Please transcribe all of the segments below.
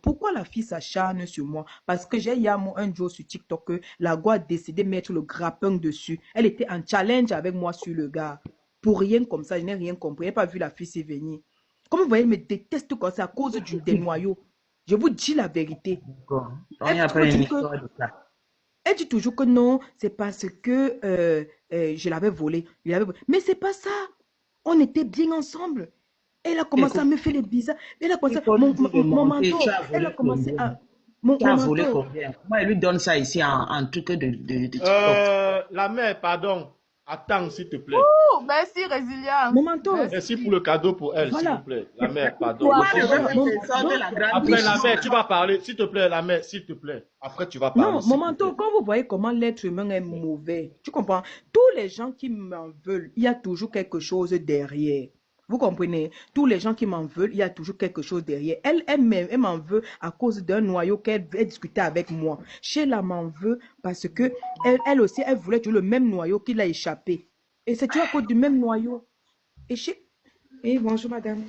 Pourquoi la fille s'acharne sur moi? Parce que j'ai eu un jour sur TikTok que la go a décidé de mettre le grappin dessus. Elle était en challenge avec moi sur le gars. Pour rien comme ça, je n'ai rien compris. Je n'ai pas vu la fille s'y venir. Comme vous voyez, elle me déteste comme ça à cause des noyaux. Je vous dis la vérité. D'accord. Donc, il Elle n'y a dit pas une toujours que, histoire de ça. elle dit toujours que non, c'est parce que je l'avais volé. Mais c'est pas ça. On était bien ensemble. Elle a commencé à Écoute, me faire les bizarres. Elle a commencé, il faut lui dire de mon monter. Tu manteau. as Elle a volé commencé combien? à, Tu mon as volé manteau. combien? Moi, elle lui donne ça ici en truc de TikTok. La mère, pardon. Attends, s'il te plaît. Oh, merci, résilience. Mon manteau. Merci pour Merci. le cadeau pour elle, s'il vous Voilà. plaît. La mère, pardon. Moi, Le je fils. veux Voilà. que tu sortes Donc, la grande Après, la biche. mère, tu vas parler. S'il te plaît, la mère, s'il te plaît. Après, tu vas parler, non, mon s'il te manteau, plaît. quand vous voyez comment l'être humain est mauvais, tu comprends? Tous les gens qui m'en veulent, il y a toujours quelque chose derrière. Vous comprenez? Tous les gens qui m'en veulent, il y a toujours quelque chose derrière. Elle m'en veut à cause d'un noyau qu'elle discutait avec moi. Sheila m'en veut parce que elle aussi, elle voulait toujours le même noyau qu'il a échappé. Et c'est toujours à cause du même noyau. Et bonjour madame.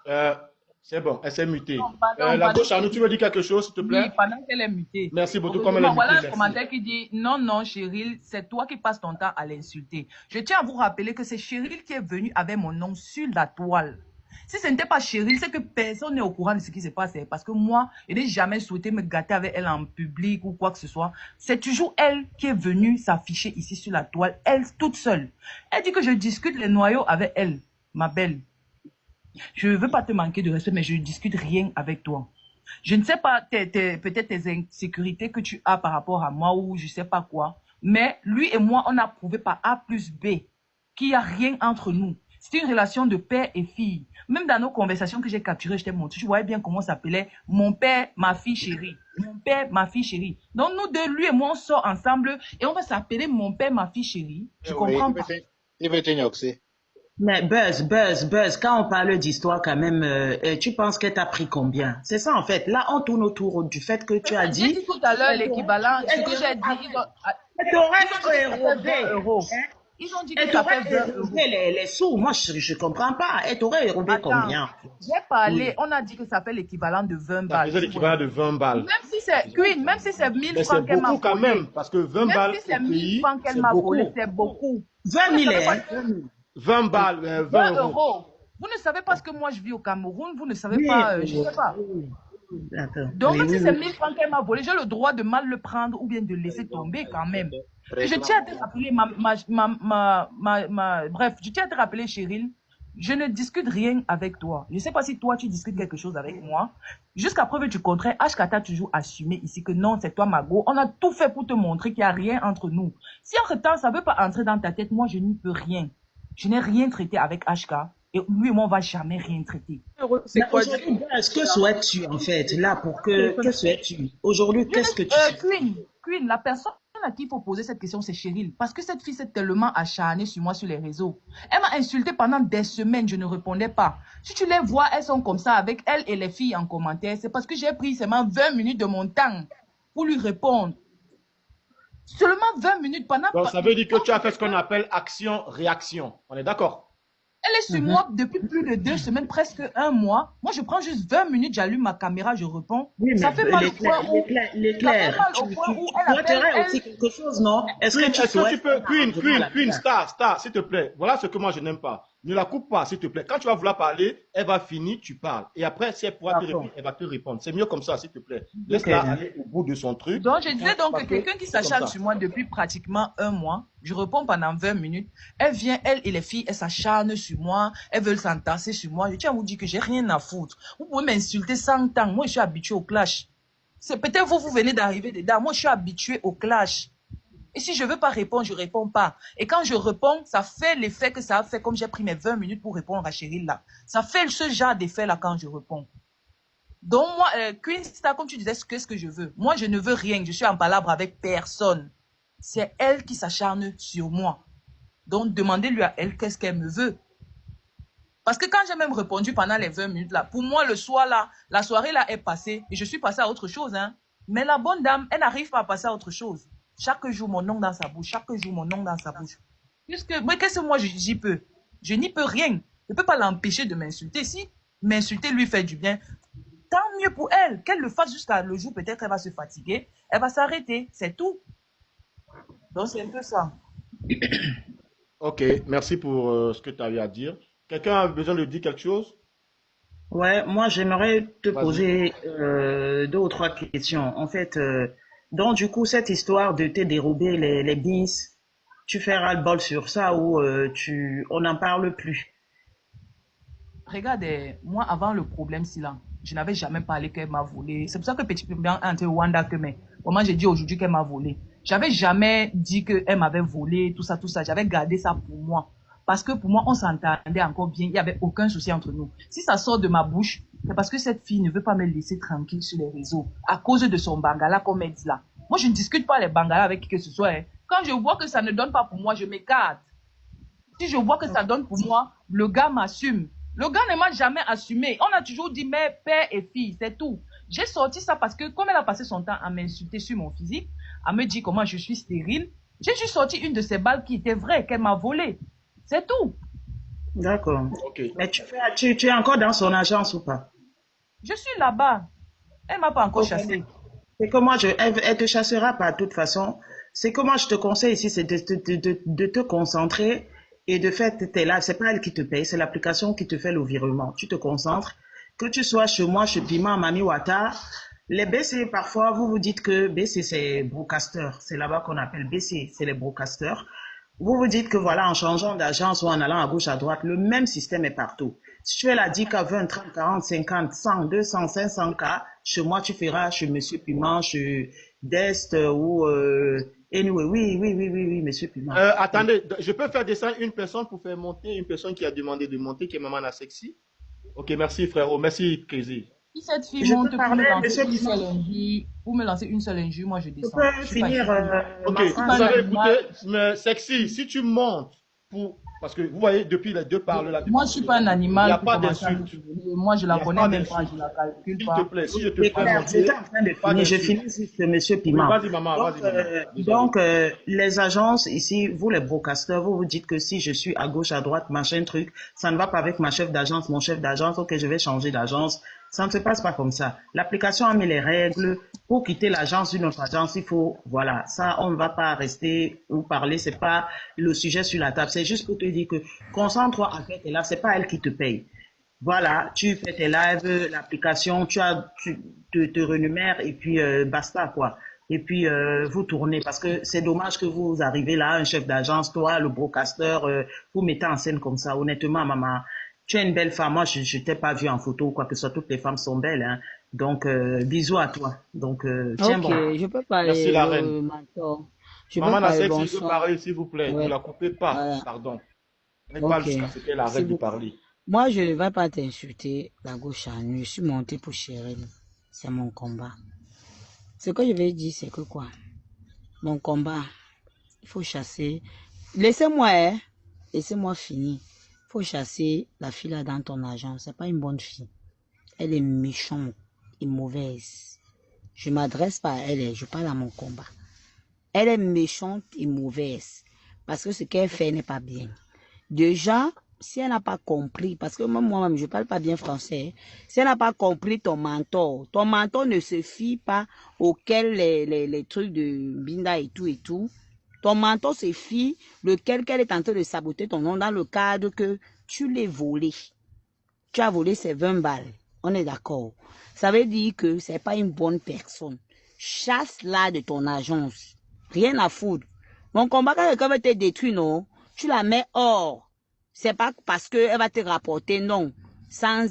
Euh, c'est bon, elle s'est mutée. Non, pardon, La pardon. gauche à nous, tu veux dire quelque chose, s'il te plaît? Oui, pendant qu'elle est mutée. Merci beaucoup, comme elle est Heureusement, mutée, voilà un merci. commentaire qui dit non, non, Cheryl, c'est toi qui passes ton temps à l'insulter. Je tiens à vous rappeler que c'est Cheryl qui est venue avec mon nom sur la toile. Si ce n'était pas Cheryl, c'est que personne n'est au courant de ce qui se passe. Parce que moi, je n'ai jamais souhaité me gâter avec elle en public ou quoi que ce soit. C'est toujours elle qui est venue s'afficher ici sur la toile, elle toute seule. Elle dit que je discute les noyaux avec elle, ma belle. Je ne veux pas te manquer de respect, mais je ne discute rien avec toi. Je ne sais pas, peut-être tes insécurités que tu as par rapport à moi ou je ne sais pas quoi. Mais lui et moi, on a prouvé par A plus B qu'il n'y a rien entre nous. C'est une relation de père et fille. Même dans nos conversations que j'ai capturées, je t'ai montré, je voyais bien comment ça s'appelait mon père, ma fille chérie. Mon père, ma fille chérie. Donc nous deux, lui et moi, on sort ensemble et on va s'appeler mon père, ma fille chérie. Je comprends pas. Il veut te gnoxer. Mais Buzz, quand on parle d'histoire quand même, tu penses qu'elle t'a pris combien? C'est ça en fait. Là, on tourne autour du fait que tu as J'ai dit... dit tout à l'heure l'équivalent, ce que j'ai dit, Elle ils ont dit t'aurait que ça fait 20 érobé. euros. Hein? Ils ont dit que Elle ça fait t'aurait 20 euros. érobé les sous. Moi, je comprends pas. Elle t'aurait érobé Attends, combien? j'ai parlé, Oui. on a dit que ça fait l'équivalent de 20 Ça balles. faisait l'équivalent de 20 balles. Même si c'est Queen, même si c'est 1000 Mais c'est francs qu'elle m'a beaucoup quand volé, même, parce que 20 même balles si c'est au 1000 pays, francs qu'elle c'est m'a volé, beaucoup. c'est beaucoup. 20 Vous ne 000, savez hein? pas, 20 balles, 20 20 euros. euros. Vous ne savez pas ce que moi je vis au Cameroun, vous ne savez Oui, pas, je ne sais pas. oui. Attends. Donc, Oui, même oui, si c'est oui. 1000 francs qu'elle m'a volé, j'ai le droit de mal le prendre ou bien de laisser tomber quand même. Et je tiens à te rappeler, bref, je tiens à te rappeler, Cheryl, je ne discute rien avec toi. Je ne sais pas si toi, tu discutes quelque chose avec moi. Jusqu'à preuve du contraire, HK t'a toujours assumé ici que non, c'est toi, Mago. On a tout fait pour te montrer qu'il n'y a rien entre nous. Si entre-temps, ça ne veut pas entrer dans ta tête, moi, je n'y peux rien. Je n'ai rien traité avec HK. Et lui et moi, on ne va jamais rien traiter. C'est Mais quoi aujourd'hui, Buzz, que souhaites-tu en fait là pour que souhaites-tu? Aujourd'hui, qu'est-ce que tu souhaites? Queen, la personne à qui il faut poser cette question, c'est Cheryl. Parce que cette fille s'est tellement acharnée sur moi sur les réseaux. Elle m'a insulté pendant des semaines, je ne répondais pas. Si tu les vois, elles sont comme ça avec elle et les filles en commentaire. C'est parce que j'ai pris seulement 20 minutes de mon temps pour lui répondre. Seulement 20 minutes pendant... Donc ça veut dire que tu as fait ce qu'on appelle action-réaction. On est d'accord? Elle est sur moi depuis plus de 2 semaines, presque un mois. Moi, je prends juste 20 minutes, j'allume ma caméra, je réponds. Oui, Ça mais fait mal au point où... l'éclair, Ça fait mal au point où elle appelle... souhaiterais aussi quelque chose, non? Est-ce que tu Est-ce que tu souhaites peux, un arrangement Queen, là-dedans? Star, s'il te plaît. Voilà ce que moi je n'aime pas. Ne la coupe pas, s'il te plaît. Quand tu vas vouloir parler, elle va finir, tu parles. Et après, si elle pourra te D'accord. répondre, elle va te répondre. C'est mieux comme ça, s'il te plaît. Ok. Laisse-la aller au bout de son truc. Donc, je disais donc Parce que quelqu'un qui c'est comme s'acharne ça. sur moi depuis pratiquement un mois, je réponds pendant 20 minutes. Elle vient, elle et les filles, elles s'acharnent sur moi, elles veulent s'entasser sur moi. Je tiens à vous dire que j'ai rien à foutre. Vous pouvez m'insulter 100 ans. Moi, je suis habitué au clash. C'est peut-être vous venez d'arriver dedans. Moi, je suis habitué au clash. Et si je ne veux pas répondre, je ne réponds pas. Et quand je réponds, ça fait l'effet que ça a fait comme j'ai pris mes 20 minutes pour répondre à Cheryl là. Ça fait ce genre d'effet là quand je réponds. Donc moi, Queen Star, comme tu disais, qu'est-ce que je veux? Moi, je ne veux rien. Je suis en palabre avec personne. C'est elle qui s'acharne sur moi. Donc, demandez-lui à elle qu'est-ce qu'elle me veut. Parce que quand j'ai même répondu pendant les 20 minutes là, pour moi, le soir là, la soirée là est passée et je suis passée à autre chose. Hein. Mais la bonne dame, elle n'arrive pas à passer à autre chose. Chaque jour, mon nom dans sa bouche. Chaque jour, mon nom dans sa bouche. Mais qu'est-ce que moi j'y peux? Je n'y peux rien. Je ne peux pas l'empêcher de m'insulter. Si m'insulter lui fait du bien, tant mieux pour elle. Qu'elle le fasse jusqu'à le jour, peut-être elle va se fatiguer, elle va s'arrêter, c'est tout. Donc c'est un peu ça. Ok, merci pour ce que tu as eu à dire. Quelqu'un a besoin de dire quelque chose? Ouais, moi j'aimerais te Vas-y. poser deux ou trois questions. En fait, donc du coup, cette histoire de te dérober les bis, tu fais ras-le-bol sur ça ou on n'en parle plus? Regardez, moi, avant le problème, si là, je n'avais jamais parlé qu'elle m'a volé. C'est pour ça que Petit Pimpin a entre Wanda que mais. Moi, j'ai dit aujourd'hui qu'elle m'a volé. J'avais jamais dit qu'elle m'avait volé, tout ça, tout ça. J'avais gardé ça pour moi. Parce que pour moi, on s'entendait encore bien. Il n'y avait aucun souci entre nous. Si ça sort de ma bouche, c'est parce que cette fille ne veut pas me laisser tranquille sur les réseaux. À cause de son bangala, comme elle dit là. Moi, je ne discute pas les bangalas avec qui que ce soit, hein. Quand je vois que ça ne donne pas pour moi, je m'écarte. Si je vois que ça donne pour moi, le gars m'assume. Le gars ne m'a jamais assumé. On a toujours dit mais père et fille, c'est tout. J'ai sorti ça parce que comme elle a passé son temps à m'insulter sur mon physique, à me dire comment je suis stérile, j'ai juste sorti une de ces balles qui était vraie, qu'elle m'a volée. C'est tout. D'accord. Ok. Mais tu es encore dans son agence ou pas? Je suis là-bas. Elle m'a pas encore Ok. chassé. C'est que moi, elle te chassera pas de toute façon. C'est que moi, je te conseille ici, c'est de te concentrer et de faire tes lives. C'est pas elle qui te paye, c'est l'application qui te fait le virement. Tu te concentres. Que tu sois chez moi, chez Pima, Mami Wata, les BC, parfois, vous vous dites que BC, c'est broadcaster. C'est là-bas qu'on appelle BC, c'est les broadcasters. Vous vous dites que voilà, en changeant d'agence ou en allant à gauche, à droite, le même système est partout. Si tu fais la 10K, 20, 30, 40, 50, 100, 200, 500K, chez moi, tu feras chez Monsieur Piment, chez Dest ou anyway, oui, Monsieur Piment. Attendez, je peux faire descendre une personne pour faire monter une personne qui a demandé de monter, qui est Maman Sexy. Ok, merci frérot, merci Crazy. Si cette fille Je peux monte parler, Monsieur Piment. Pour me lancer une seule injure, moi je Je descends. peux Je suis pas finir Ok, ma vous phrase. avez animal. écouté, mais Sexy, si tu montes pour... Parce que vous voyez, depuis les deux parles là, Moi, je suis pas un il n'y a animal pour pas commencer à me d'insulte. dévoiler. Moi, je Il la n'y a connais pas même pas, d'insulte. je la calcule S'il te pas. plaît, si je te C'est fais clair, monter, j'étais en train de pas finir. Je d'insulte. finis juste Monsieur Oui, Piment. vas-y maman, Donc, vas-y maman. Désolé. les agences ici, vous les broadcasters, vous vous dites que si je suis à gauche, à droite, machin truc, ça ne va pas avec ma chef d'agence, mon chef d'agence, ok, je vais changer d'agence. Ça ne se passe pas comme ça. L'application a mis les règles. Pour quitter l'agence d'une autre agence, il faut, voilà, ça, on ne va pas rester ou parler, c'est pas le sujet sur la table. C'est juste pour te dire que concentre-toi à faire tes lives, c'est pas elle qui te paye. Voilà, tu fais tes lives, l'application, tu te renumères et puis basta quoi. Et puis vous tournez parce que c'est dommage que vous arrivez là, un chef d'agence, toi, le broadcaster, vous mettez en scène comme ça. Honnêtement, maman, tu es une belle femme. Moi, je t'ai pas vue en photo ou quoi que ce soit. Toutes les femmes sont belles, hein. Donc bisous à toi. Donc tiens Ok, bon. je peux Merci parler la reine. le mentor. Je peux Maman parler Sexy, je veux bonsoir. parler s'il vous plaît. Ne Ouais, la coupez pas, voilà. pardon. Elle parle Ok. jusqu'à ce qu'elle arrête S'il de vous... parler. Moi, je ne vais pas t'insulter la gauche à nu. Je suis montée pour Cheryl. C'est mon combat. Ce que je vais dire, c'est que quoi? Mon combat, il faut chasser. Laissez-moi, hein? Laissez-moi finir. Il faut chasser la fille là dans ton agence. C'est pas une bonne fille. Elle est méchante et mauvaise. Je m'adresse pas à elle, je parle à mon combat. Elle est méchante et mauvaise. Parce que ce qu'elle fait n'est pas bien. Déjà, si elle n'a pas compris, parce que moi-même, je ne parle pas bien français, si elle n'a pas compris ton mentor ne se fie pas auquel les trucs de Binda et tout. Ton mentor se fie lequel qu'elle est en train de saboter ton nom dans le cadre que tu l'as volé. Tu as volé ces 20 balles. On est d'accord. Ça veut dire que c'est pas une bonne personne. Chasse-la de ton agence. Rien à foutre. Mon combat, quand quelqu'un veut te détruire, non, tu la mets hors. C'est pas parce qu'elle va te rapporter, non. Sans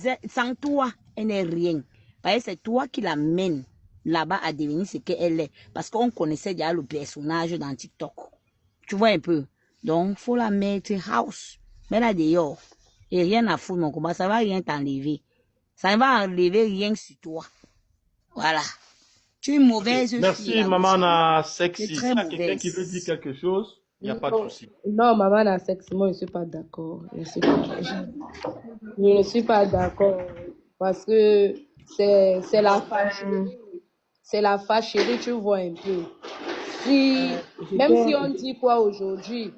toi, elle n'est rien. Parce que c'est toi qui l'amène là-bas à devenir ce qu'elle est. Parce qu'on connaissait déjà le personnage dans TikTok. Tu vois un peu. Donc, faut la mettre house. Mets-la dehors. Et rien à foutre, mon combat. Ça va rien t'enlever. Ça ne va enlever rien sur toi. Voilà. Tu es une mauvaise fille. Merci la maman gauche. Sexy. C'est S'il très y a quelqu'un qui veut mauvaise. dire quelque chose, il n'y a pas de Non, souci. non, maman a sexe, moi je ne suis pas d'accord. Je ne suis pas d'accord parce que c'est la fâcherie. C'est la fâcherie, tu vois un peu. Même si on dit quoi aujourd'hui,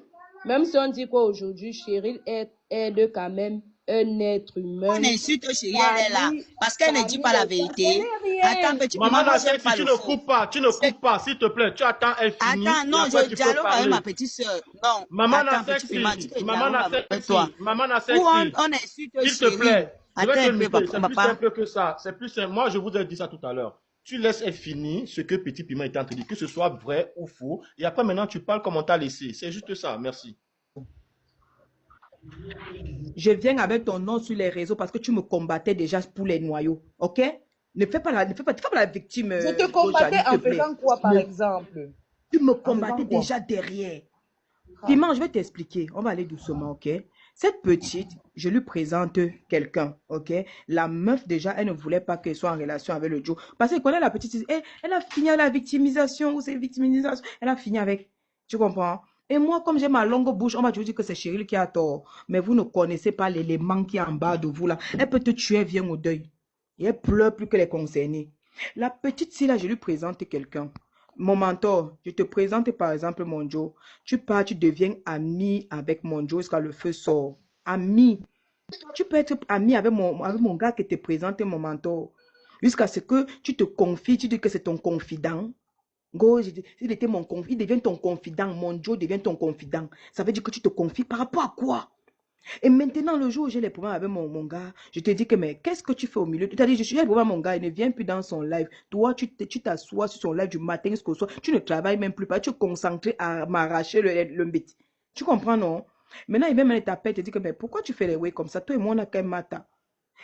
Cheryl aide quand même un être On humain, insulte chérie, elle est là. Parce qu'elle ne dit pas la ce vérité. n'est Attends, rien. petit Maman piment, moi, n'a j'aime sexy, pas tu le ne faux. coupes pas, tu ne coupes pas, s'il te plaît. Tu attends, elle finit Attends, et non, après je tu peux dialogue avec ma parler. petite soeur. Non, Maman n'a attends, petit piment, dis sexy, que je maman dialogue n'a avec toi. sexy, maman n'a Ou sexy. on insulte S'il te chérie. plaît, je vais Attends te un peu, muter. C'est plus papa. simple que ça. C'est plus simple. Moi, je vous ai dit ça tout à l'heure. Tu laisses elle finir ce que Petit Piment est en train de dire, que ce soit vrai ou faux. Et après, maintenant, tu parles comme on t'a laissé. C'est juste ça. Merci. Je viens avec ton nom sur les réseaux parce que tu me combattais déjà pour les noyaux. Ok? Ne fais pas la victime, Je te Gocha, combattais s'il te en plaît. faisant quoi, par Ne- exemple? Tu me En faisant combattais quoi? déjà derrière. Ah. Piment, je vais t'expliquer. On va aller doucement, ok? Cette petite, je lui présente quelqu'un, ok? La meuf, déjà, elle ne voulait pas qu'elle soit en relation avec le Joe. Parce qu'elle connaît la petite, elle a fini à la victimisation ou c'est victimisation. Elle a fini avec. Tu comprends? Et moi, comme j'ai ma longue bouche, on va toujours dire que c'est Cheryl qui a tort. Mais vous ne connaissez pas l'élément qui est en bas de vous là. Elle peut te tuer, elle vient au deuil. Et elle pleure plus que les concernés. La petite, si là, je lui présente quelqu'un. Mon mentor, je te présente par exemple mon Joe. Tu pars, tu deviens ami avec mon Joe jusqu'à le feu sort. Ami. Tu peux être ami avec mon gars qui te présente mon mentor. Jusqu'à ce que tu te confies, tu dis que c'est ton confident. Go, il était mon confident, il devient ton confident. Mon Joe devient ton confident. Ça veut dire que tu te confies par rapport à quoi? Et maintenant, le jour où j'ai les problèmes avec mon gars, je te dis que, mais qu'est-ce que tu fais au milieu? Tu as dit, j'ai les problèmes avec mon gars, il ne vient plus dans son live. Toi, tu t'assois sur son live du matin jusqu'au soir. Tu ne travailles même plus pas. Tu es concentré à m'arracher le bête. Tu comprends, non? Maintenant, il vient me taper et te dit que, mais pourquoi tu fais les way comme ça? Toi et moi, on a qu'un matin.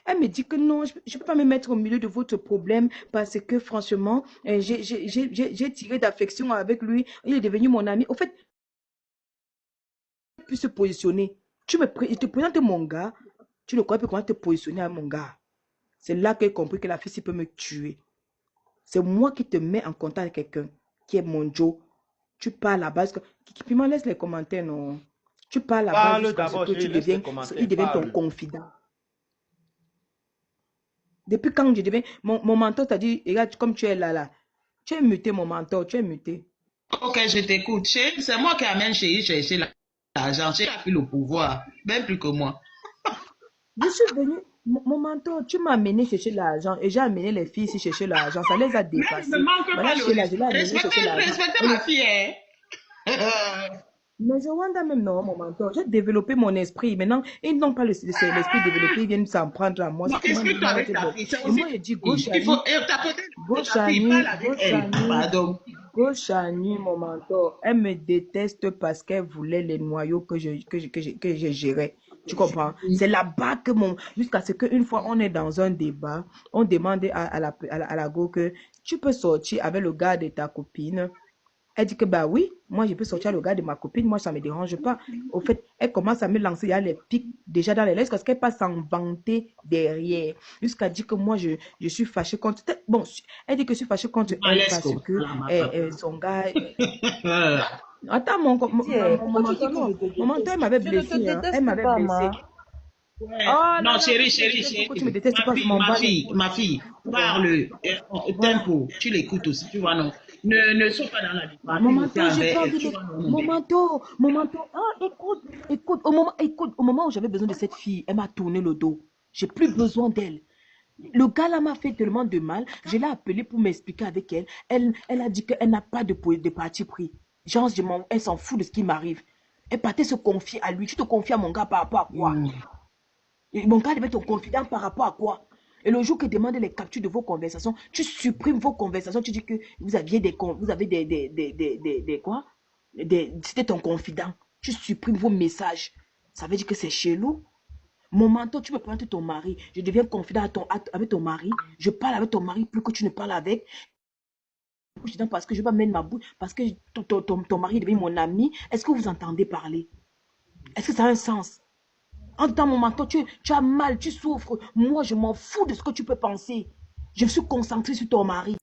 Elle me dit que non, je ne peux pas me mettre au milieu de votre problème parce que franchement, j'ai tiré d'affection avec lui. Il est devenu mon ami. Au fait, il peut se positionner. Je te présente mon gars, tu ne crois pas comment te positionner à mon gars. C'est là qu'elle a compris que la fille, peut me tuer. C'est moi qui te mets en contact avec quelqu'un qui est mon Joe. Tu parles à la base. Puis m'en laisse les commentaires, non. Tu parles à la base Parle jusqu'à ce d'abord, que chérie, tu laisse les deviens, commentaires. il devient ton Parle. confident. Depuis quand je deviens, mon mentor t'a dit, regarde, comme tu es là, tu es muté, mon mentor, tu es muté. Ok, je t'écoute. C'est moi qui amène chérie chercher l'argent. Chérie a pris le pouvoir, même plus que moi. Je suis venu, mon mentor, tu m'as amené chercher l'argent et j'ai amené les filles ici chercher l'argent. Ça les a Mais dépassés. ne me manque Maintenant, pas le chez là, je l'ai amené respect. chercher l'argent. Respectez ma fille, hein. Mais je wonder même non, mon mentor. J'ai développé mon esprit. Maintenant, ils n'ont pas l'esprit développé, ils viennent s'en prendre à moi. Non, C'est comment explique-toi moi, avec ta fille. C'est et aussi moi, je dis, ta fille. Il faut tapoter ta fille. Parle avec elle. Pardon. Gochani, mon mentor, elle me déteste parce qu'elle voulait les noyaux que je gérais. Tu comprends? C'est là-bas que jusqu'à ce qu'une fois on est dans un débat, on demande à la go que tu peux sortir avec le gars de ta copine. Elle dit que bah oui, moi je peux sortir avec le gars de ma copine, moi ça ne me dérange pas. Au fait, elle commence à me lancer, il y a les pics déjà dans les lèvres parce qu'elle passe à s'en vanter derrière. Jusqu'à dire que moi je suis fâchée contre. Bon, elle dit que je suis fâchée contre elle parce que son gars. Attends, mon mentor, elle m'avait blessé. Hein. Elle m'avait blessé. Ouais. Oh, Non, là, chérie. tu me détestes pas, je m'en bats les couilles. Ma fille, parle. Tempo, tu l'écoutes aussi, tu vois, non. Ne sois pas dans la Mon défense mentor, j'ai avec pas elle, envie tu de... vois, non. Mon mentor. Ah, écoute. Au moment où j'avais besoin de cette fille, elle m'a tourné le dos. J'ai plus besoin d'elle. Le gars là m'a fait tellement de mal. Je l'ai appelé pour m'expliquer avec elle. Elle a dit qu'elle n'a pas de parti pris. Genre, elle s'en fout de ce qui m'arrive. Elle partait se confier à lui. Tu te confies à mon gars par rapport à quoi? Et mon gars devait être confident par rapport à quoi? Et le jour que demande les captures de vos conversations, tu supprimes vos conversations, tu dis que vous avez des quoi? C'était ton confident. Tu supprimes vos messages. Ça veut dire que c'est chelou. Mon mentor, tu me prends ton mari. Je deviens confident avec ton mari. Je parle avec ton mari plus que tu ne parles avec. Parce que je ne vais pas mettre ma bouche. Parce que ton mari devient mon ami. Est-ce que vous entendez parler? Est-ce que ça a un sens? En tant mon mentor, tu as mal, tu souffres. Moi, je m'en fous de ce que tu peux penser. Je suis concentrée sur ton mari.